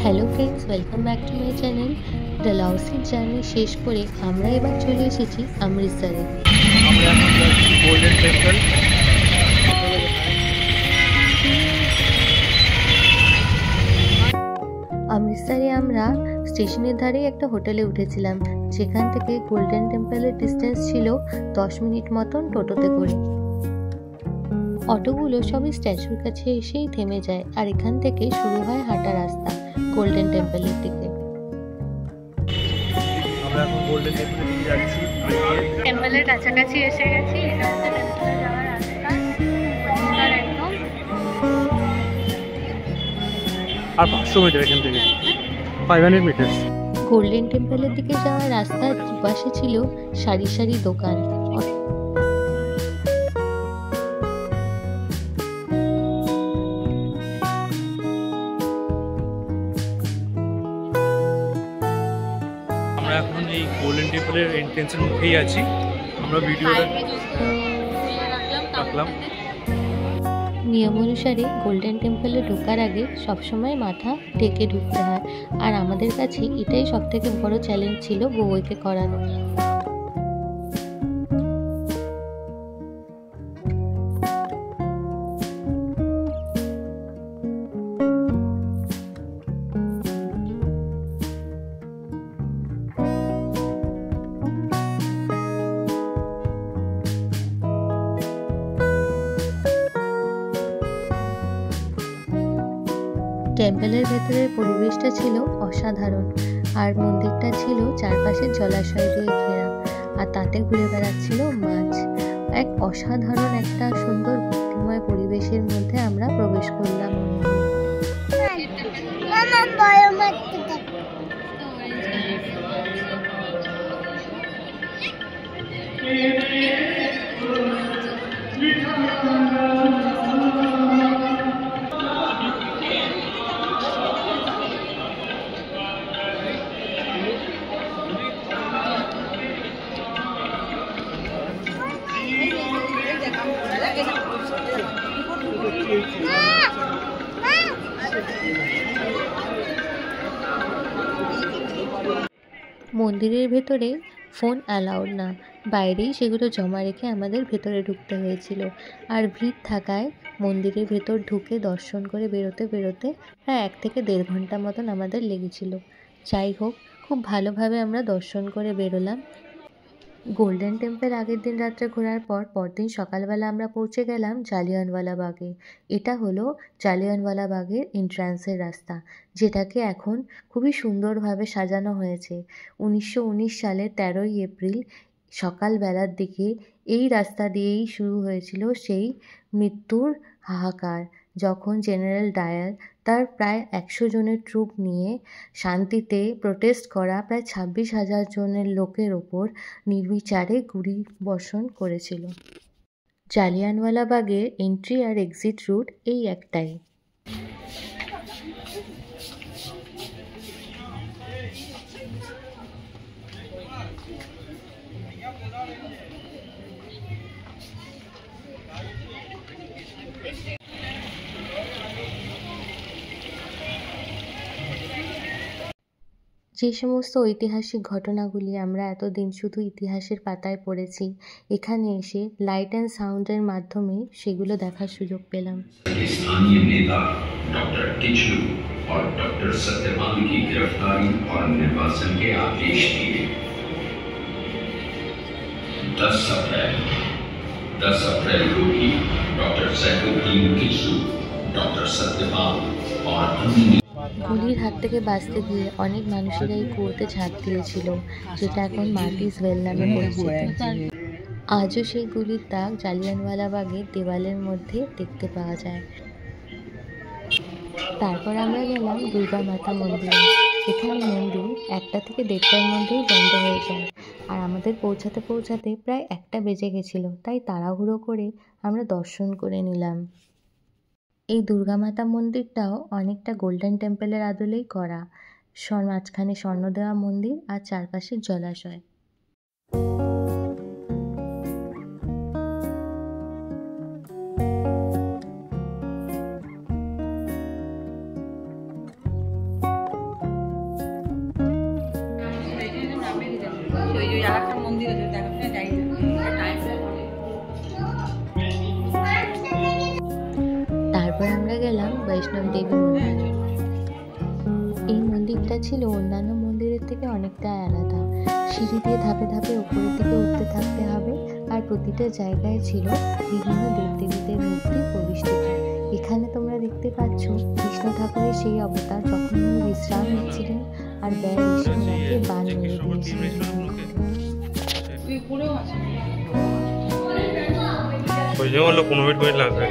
Hello friends, welcome back to my channel. Dalhousie journey শেষ করে আমরা এবার চলে এসেছি অমৃতসরে। আমরা এখন যাচ্ছি গোল্ডেন টেম্পল। অমৃতসরে আমরা স্টেশনের ধারেই একটা হোটেলে উঠেছিলাম, যেখান থেকে গোল্ডেন টেম্পলের ডিস্টেন্স ছিল 10 মিনিট মতন টোটোতে করে। অটোগুলো সবই স্ট্যাচুর কাছে এসেই থেমে যায়, আর এখান থেকে শুরু হয় হাঁটা রাস্তা গোল্ডেন টেম্পলের দিকে। আমরা এখন গোল্ডেন টেম্পলের দিকে যাচ্ছি। টেম্পলের কাছাকাছি এসে গেছি। এটা হচ্ছে টেম্পলে যাওয়ার রাস্তা, পরিষ্কার একদম। আর 500 মিটার এখান থেকে, 500 মিটার। গোল্ডেন টেম্পলের দিকে যাওয়ার রাস্তার দুপাশে ছিল সারি সারি দোকান। আমরা এখন এই গোল্ডেন টেম্পলের এন্ট্রেন্সের মুখেই আছি। আমরা ভিডিওটা রাখলাম। নিয়ম অনুসারে গোল্ডেন টেম্পলে ঢোকার আগে সবসময় মাথা ঢেকে ঢুকতে হয়, আর আমাদের কাছে এটাই সব থেকে বড় চ্যালেঞ্জ ছিল বউকে করানো। টেম্পলের ভেতরের পরিবেশটা ছিল অসাধারণ, আর মন্দিরটা ছিল চারপাশে জলাশয় দিয়ে ঘেরা, আর তাতে ঘুরে বেড়াচ্ছিল মাছ। এক অসাধারণ একটা সুন্দর ভক্তিময় পরিবেশের মধ্যে আমরা প্রবেশ করলাম। মন্দিরের ভেতরে ফোন অ্যালাউড না, বাইরেই সেগুলো জমা রেখে আমাদের ভেতরে ঢুকতে হয়েছিল। আর ভিড় থাকায় মন্দিরের ভেতর ঢুকে দর্শন করে বেরোতে প্রায় 1 থেকে 1.5 ঘন্টা মতন আমাদের লেগেছিল। যাই হোক, খুব ভালোভাবে আমরা দর্শন করে বেরোলাম। গোল্ডেন টেম্পল আগের দিন রাত্রে ঘোরার পর পরদিন সকালবেলা আমরা পৌঁছে গেলাম জালিয়ানওয়ালাবাগে। এটা হলো জালিয়ানওয়ালাবাগের এন্ট্রান্সের রাস্তা, যেটাকে এখন খুবই সুন্দরভাবে সাজানো হয়েছে। 1919 সালের 13ই এপ্রিল সকালবেলার দিকে এই রাস্তা দিয়েই শুরু হয়েছিল সেই মৃত্যুর হাহাকার, যখন জেনারেল ডায়ার তার প্রায় 100 জনের ট্রুপ নিয়ে শান্তিতে প্রোটেস্ট করা প্রায় 26,000 জনের লোকের ওপর নির্বিচারে গুলি বর্ষণ করেছিল। জালিয়ানওয়ালাবাগের এন্ট্রি আর এক্সিট রুট এই একটাই। যে সমস্ত ঐতিহাসিক ঘটনাগুলি আমরা এতদিন শুধু ইতিহাসের পাতায় পড়েছি, এখানে এসে লাইট অ্যান্ড সাউন্ডের মাধ্যমে সেগুলো দেখার সুযোগ পেলাম। स्थानीय नेता डॉक्टर किचलू और डॉक्टर सत्यपाल की गिरफ्तारी और निर्वासन के आदेश दिए। 10 अप्रैल को भी डॉक्टर सैफुद्दीन किचलू, डॉक्टर सत्यपाल और अन्य গুলির হাত থেকে বাঁচতে গিয়ে অনেক মানুষেরা এই কুয়োতে ঝাঁপ দিয়েছিল, যেটা এখন মার্টিস ওয়েল নামে পরিচিত। আজও সেই গুলির দাগ জালিয়ানওয়ালাবাগের দেওয়ালের মধ্যে দেখতে পাওয়া যায়। তারপর আমরা গেলাম দুর্গা মাতা মন্দিরে। এখানে মন্দির 1টা থেকে 1:30টার মধ্যেই বন্ধ হয়ে যায়, আর আমাদের পৌঁছাতে প্রায় 1টা বেজে গেছিল, তাই তাড়াহুড়ো করে আমরা দর্শন করে নিলাম। এই দুর্গা মাতা মন্দিরটাও অনেকটা গোল্ডেন টেম্পলের আদলেই করা, মাঝখানে স্বর্ণ দেওয়া মন্দির আর চারপাশে জলাশয়। তারপর আমরা গেলাম বৈষ্ণব দেবী মন্দির। এই মন্দিরটা ছিল অন্যান্য মন্দিরের থেকে অনেকটা আলাদা। সিঁড়ি দিয়ে ধাপে ধাপে উপরের দিকে উঠতে থাকতে হবে, আর প্রতিটা জায়গায় ছিল বিভিন্ন দেবদেবীদের মূর্তি প্রতিষ্ঠিত। এখানে তোমরা দেখতে পাচ্ছ কৃষ্ণ ঠাকুরের সেই অবতার যখন উনি বিশ্রাম নিচ্ছিলেন আর ব্যয় এসে ওনাকে বান মেরে দিয়েছিলেন। ওই যে বললো 15 মিনিট লাগবে।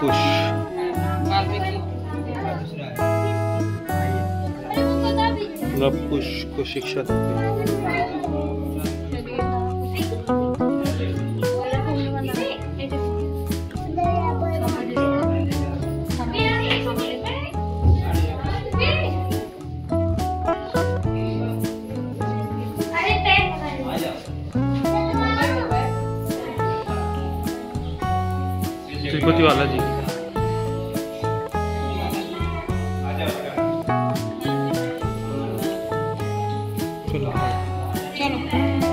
Kush. Kush को शिक्षा देते हैं। तिरुपति वाला जी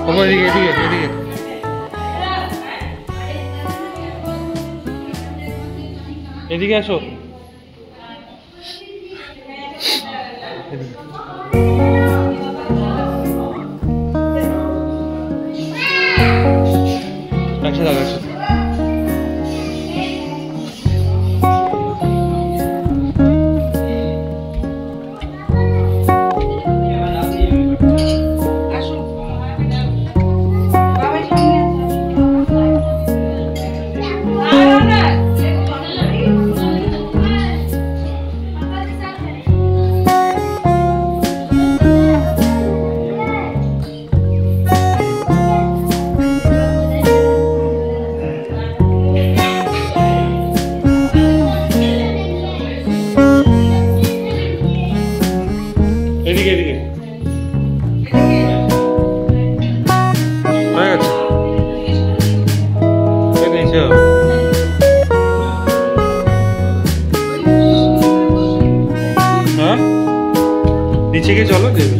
चलो चलो এদিকে আসো। नीचे के चलो देवे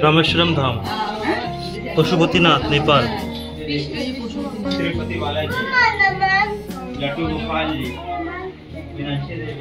रामेश्वरम धाम, पशुपतिनाथ, नेपाल। तिरुपति बालाजी, लड्डू गोपाल जी, मीनाक्षी देवी।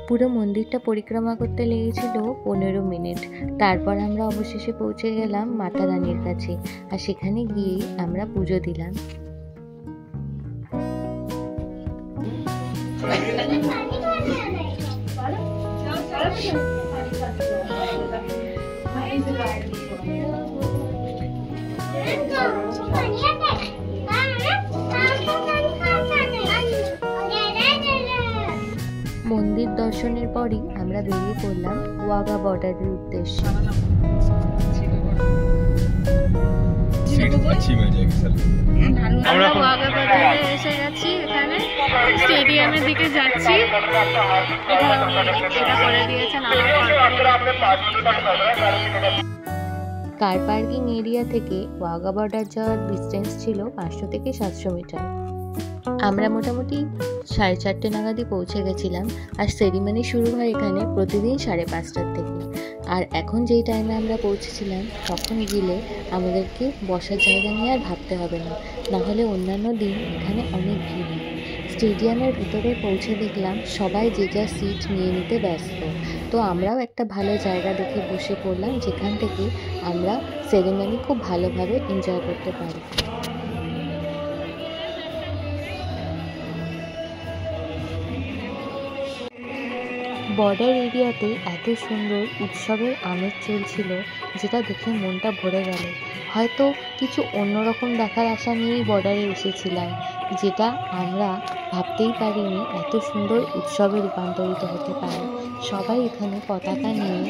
পুরো মন্দিরটা পরিক্রমা করতে লেগেছিল 15 মিনিট। তারপর আমরা অবশেষে পৌঁছে গেলাম মাতা রানীর কাছে, আর সেখানে গিয়ে আমরা পুজো দিলাম। মন্দির দর্শনের পরই আমরা বেরিয়ে পড়লাম ওয়াঘা বর্ডারের উদ্দেশ্যে। আমরা ওয়াঘা বর্ডারে এসে গেছি, এখানে স্টেডিয়ামের দিকে যাচ্ছি। এটা করে দিয়েছেন কার পার্কিং এরিয়া থেকে ওয়াঘা বর্ডার যাওয়ার ডিস্টেন্স ছিল 500 থেকে 700 মিটার। আমরা মোটামুটি 4:30 নাগাদই পৌঁছে গেছিলাম, আর সেরিমনি শুরু হয় এখানে প্রতিদিন 5:30টার থেকে। আর এখন যেই টাইমে আমরা পৌঁছেছিলাম তখন গেলে আমাদেরকে বসার জায়গা নিয়ে আর ভাবতে হবে না, নাহলে অন্যান্য দিন এখানে অনেক ভিড় হয়। স্টেডিয়ামের ভিতরে পৌঁছে দেখলাম সবাই যে যার সিট নিয়ে নিতে ব্যস্ত, তো আমরাও একটা ভালো জায়গা দেখে বসে পড়লাম, যেখান থেকে আমরা সেরিমনি খুব ভালোভাবে এনজয় করতে পারি। বর্ডার এরিয়াতে এত সুন্দর উৎসবের আমেজ চলছিল, যেটা দেখে মনটা ভরে গেল। হয়তো কিছু অন্যরকম দেখার আশা নিয়েই বর্ডারে এসেছিলাম, যেটা আমরা ভাবতেই পারিনি এত সুন্দর উৎসবে রূপান্তরিত হতে পারে। সবাই এখানে পতাকা নিয়ে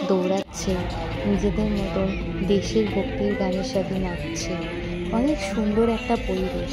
দৌড়াচ্ছে, নিজেদের মতন দেশের ভক্তির গানের সাথে নাচছে। অনেক সুন্দর একটা পরিবেশ।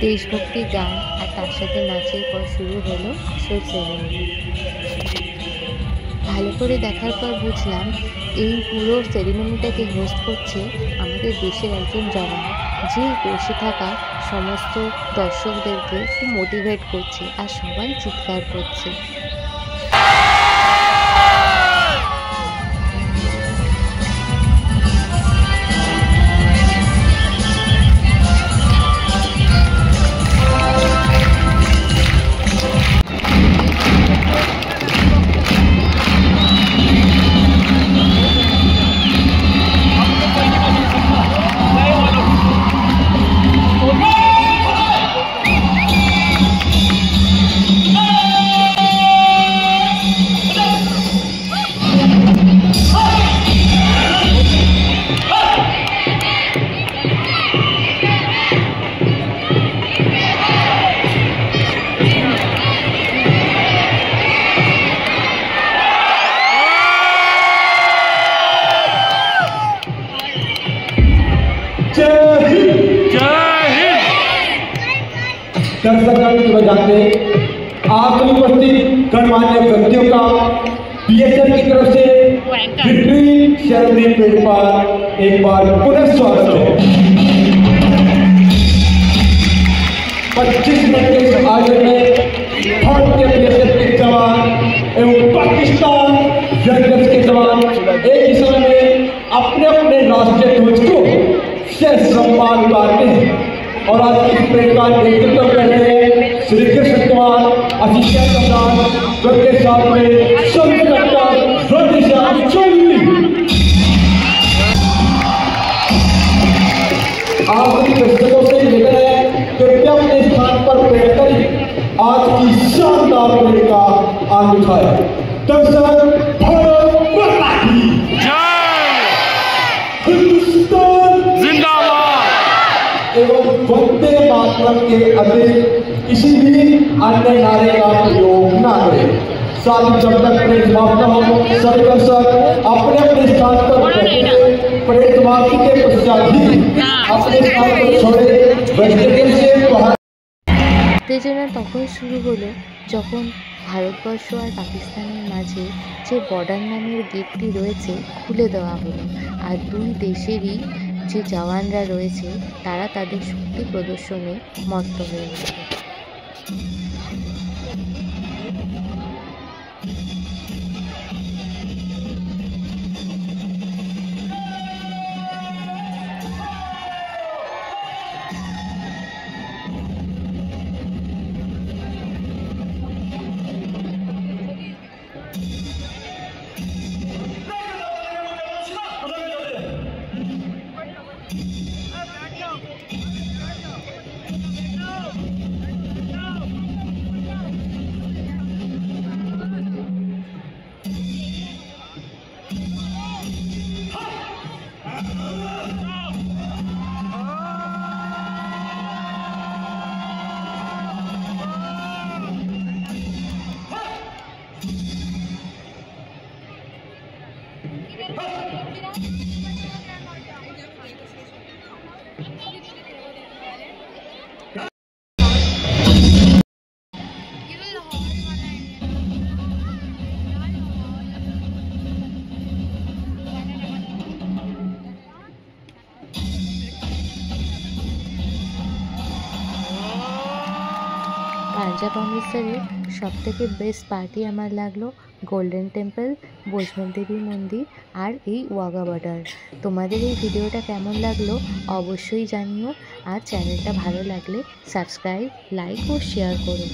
দেশভক্তি গান আর তার সাথে নাচের পর শুরু হলো আসল সেরিমনি। ভালো করে দেখার পর বুঝলাম এই পুরো সেরিমনিটাকে হোস্ট করছে আমাদের দেশের একজন জওয়ান, যে বসে থাকা সমস্ত দর্শকদেরকে খুব মোটিভেট করছে, আর সবাই চিৎকার করছে। दर्शकों जाते आप उपस्थित गणमान्य व्यक्तियों का बीएसएफ की तरफ से रिट्रीट सेरेमनी पर एक बार पुनः स्वागत है। 25 मिनट के इस आयोजन में भारतीय बीएसएफ के जवान परिवार के हैं और आज इस परेड का नेतृत्व कर रहे हैं श्री कृष्ण कुमार असिस्टेंट कप्तान उनके साथ में सब इंस्पेक्टर राधेश्याम चौधरी। आप सभी दर्शकों से निवेदन है कृपया अपने स्थान पर बैठकर आज की शानदार परेड का आनंद उठाएं। दर्शक भारत माता की हिंदुस्तान जिंदाबाद एवं वंदे मातरम के अतिरिक्त किसी भी अन्य नारे का प्रयोग न करें। साथ ही जब तक परेड समाप्त न हो सभी दर्शक अपने अपने स्थान पर बैठे परेड समाप्ति के पश्चात ही अपने स्थान पर छोड़े वेस्टर्न से बाहर। উত্তেজনা তখন শুরু হলো যখন ভারতবর্ষ আর পাকিস্তানের মাঝে যে বর্ডার নামের গেটটি রয়েছে খুলে দেওয়া হলো, আর দুই দেশেরই যে জওয়ানরা রয়েছে তারা তাদের শক্তি প্রদর্শনে মত্ত হয়ে গেছে। পাঞ্জাব অমৃতসরের সবথেকে বেস্ট পার্টি আমার লাগলো গোল্ডেন টেম্পল, বৈষ্ণব দেবী মন্দির আর এই ওয়াঘা বর্ডার। তোমাদের এই ভিডিওটা কেমন লাগলো অবশ্যই জানিও, আর চ্যানেলটা ভালো লাগলে সাবস্ক্রাইব, লাইক ও শেয়ার করো।